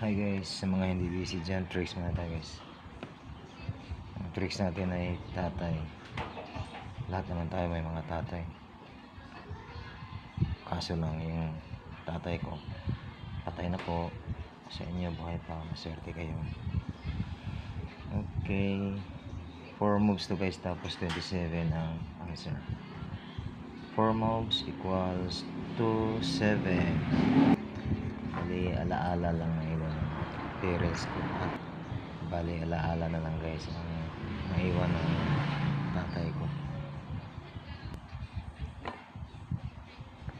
Hi guys, sa mga hindi busy dyan, tricks muna tayo guys. Ang tricks natin ay tatay. Lahat naman tayo may mga tatay. Kaso lang yung tatay ko patay na po. Sa inyo buhay pa, maswerte kayo. Okay, 4 moves to guys, tapos 27 ang answer. 4 moves equals to 7. Bali alaala lang ng iwan ng parents ko. Bali alaala na lang guys ang naiwan ng tatay ko.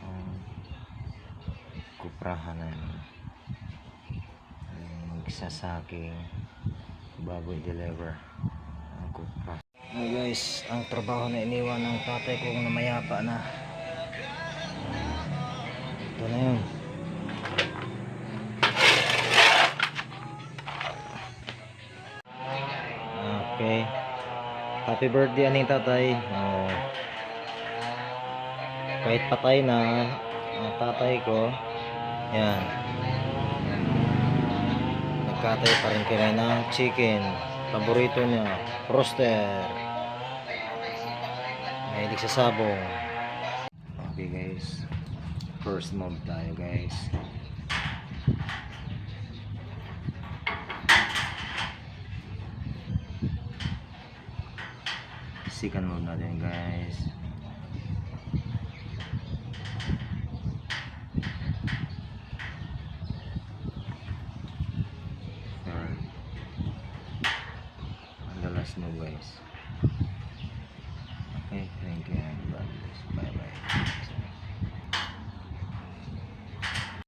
Ang kuprahan na magsasaking bago i-deliver ang kupra. Hey guys, ang trabaho na iniwan ng tatay ko na mayapa na, ito na yun. Okay, happy birthday aning tatay. Kahit patay na ang tatay ko, yan, nagkatay pa rin kami ng chicken. Paborito niya, roaster. Mahilig sa sabong. Okay guys, first move tayo guys. Second move natin guys. Third. And the last move guys.